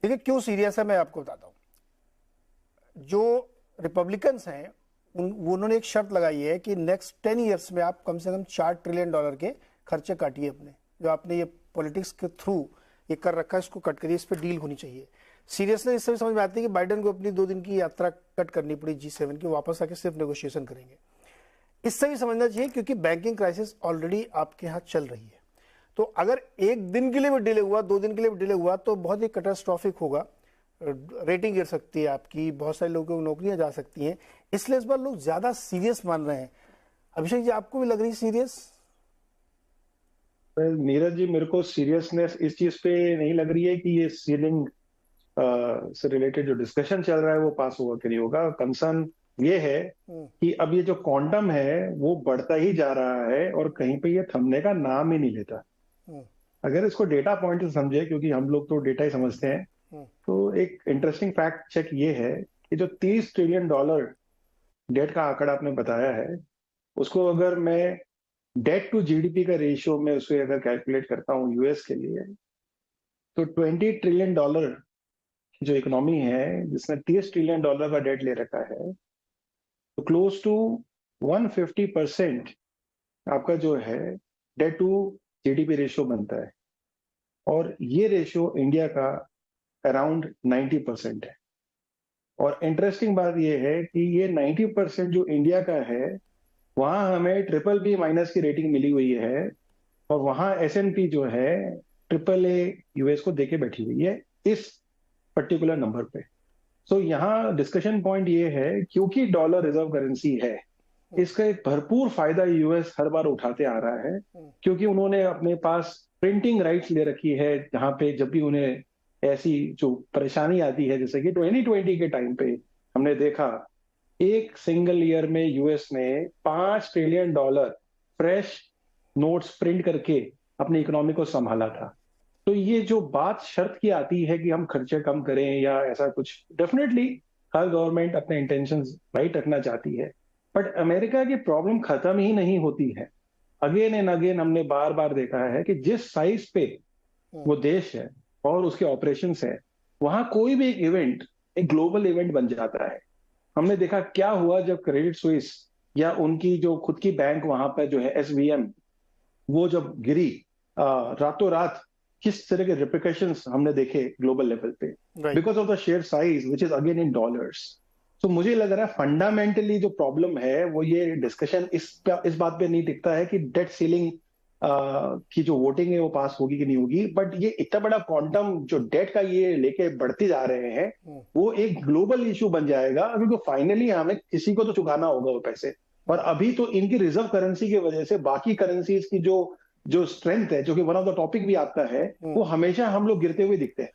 देखिए क्यों सीरियस है मैं आपको बताता हूँ। जो रिपब्लिकन्स हैं उन्होंने एक शर्त लगाई है कि नेक्स्ट 10 ईयर्स में आप कम से कम $4 ट्रिलियन के खर्चे काटिए अपने, जो आपने ये पॉलिटिक्स के थ्रू ये कर रखा है इसको कट करिए, इस पर डील होनी चाहिए। सीरियसनेस इससे भी समझ में आती है कि बाइडेन को अपनी 2 दिन की यात्रा कट करनी पड़ी G7 की, वापस आके सिर्फ नेगोशिएशन करेंगे। इससे भी समझना चाहिए क्योंकि बैंकिंग क्राइसिस ऑलरेडी आपके यहाँ चल रही है। तो अगर 1 दिन के लिए भी डिले हुआ, 2 दिन के लिए भी डिले हुआ तो बहुत ही कैटास्ट्रॉफिक होगा, रेटिंग गिर सकती है आपकी, बहुत सारे लोगों को नौकरियां जा सकती हैं। इसलिए इस बार लोग ज्यादा सीरियस मान रहे हैं। अभिषेक जी, आपको भी लग रही सीरियस? नीरज जी, मेरे को सीरियसनेस इस चीज पे नहीं लग रही है कि ये सीलिंग से रिलेटेड जो डिस्कशन चल रहा है वो पास होगा कि नहीं होगा। कंसर्न ये है कि अब ये जो क्वांटम है वो बढ़ता ही जा रहा है और कहीं पे ये थमने का नाम ही नहीं लेता। अगर इसको डेटा पॉइंट से समझे, क्योंकि हम लोग तो डेटा ही समझते हैं, तो एक इंटरेस्टिंग फैक्ट चेक ये है कि जो $30 ट्रिलियन डेट का आंकड़ा आपने बताया है, उसको अगर मैं डेट टू जीडीपी का रेशियो में उसे अगर कैलकुलेट करता हूँ यूएस के लिए, तो $20 ट्रिलियन जो इकोनॉमी है जिसने $30 ट्रिलियन का डेट ले रखा है, तो क्लोज टू 150% आपका जो है डेट टू जीडीपी रेशियो बनता है। और ये रेशियो इंडिया का अराउंड 90% है। और इंटरेस्टिंग बात यह है कि ये 90% जो इंडिया का है, वहां हमें BBB- की रेटिंग मिली हुई है और वहां S&P जो है AAA यूएस को देके बैठी हुई है इस पर्टिकुलर नंबर पे। सो यहाँ डिस्कशन पॉइंट ये है, क्योंकि डॉलर रिजर्व करेंसी है, इसका एक भरपूर फायदा यूएस हर बार उठाते आ रहा है, क्योंकि उन्होंने अपने पास प्रिंटिंग राइट्स ले रखी है, जहां पे जब भी उन्हें ऐसी जो परेशानी आती है, जैसे कि 2020 के टाइम पे हमने देखा, एक सिंगल ईयर में यूएस ने $5 ट्रिलियन फ्रेश नोट्स प्रिंट करके अपनी इकोनॉमी को संभाला था। तो ये जो बात शर्त की आती है कि हम खर्चे कम करें या ऐसा कुछ, डेफिनेटली हर गवर्नमेंट अपने इंटेंशंस राइट रखना चाहती है, बट अमेरिका की प्रॉब्लम खत्म ही नहीं होती है। अगेन एंड अगेन हमने बार बार देखा है कि जिस साइज पे वो देश है और उसके ऑपरेशंस है, वहां कोई भी एक इवेंट एक ग्लोबल इवेंट बन जाता है। हमने देखा क्या हुआ जब क्रेडिट स्विस या उनकी जो खुद की बैंक वहां पर जो है SVM, वो जब गिरी रातों रात, किस तरह के रिप्रिकॉशंस हमने देखे ग्लोबल लेवल पे, because of the share size which is again in dollars. तो मुझे लग रहा है फंडामेंटली जो प्रॉब्लम है वो ये डिस्कशन इस बात पे नहीं दिखता है कि डेट सीलिंग की जो वोटिंग है वो पास होगी कि नहीं होगी, बट ये इतना बड़ा क्वांटम जो डेट का ये लेके बढ़ते जा रहे हैं, वो एक ग्लोबल इशू बन जाएगा, क्योंकि फाइनली हमें किसी को तो चुकाना होगा वो पैसे। और अभी तो इनकी रिजर्व करेंसी की वजह से बाकी करेंसीज की जो जो स्ट्रेंथ है, जो कि वन ऑफ द टॉपिक भी आता है, वो हमेशा हम लोग गिरते हुए दिखते हैं,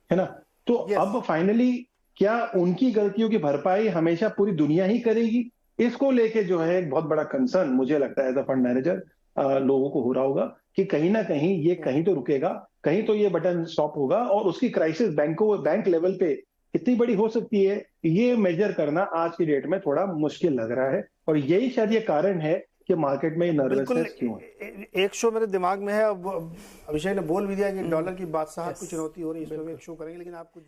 है ना। तो अब फाइनली क्या उनकी गलतियों की भरपाई हमेशा पूरी दुनिया ही करेगी? इसको लेके जो है एक बहुत बड़ा कंसर्न मुझे लगता है एज अ फंड मैनेजर लोगों को हो रहा होगा कि कहीं ना कहीं ये कहीं तो रुकेगा, कहीं तो ये बटन स्टॉप होगा, और उसकी क्राइसिस बैंक लेवल पे कितनी बड़ी हो सकती है, ये मेजर करना आज की डेट में थोड़ा मुश्किल लग रहा है। और यही शायद ये कारण है कि मार्केट में नर्वसनेस क्यों है। एक शो मेरे दिमाग में है, अब अभिषेक ने बोल भी दिया कि डॉलर की बादशाह कुछ चुनौती हो रही है, इस पर एक शो करेंगे, लेकिन आप कुछ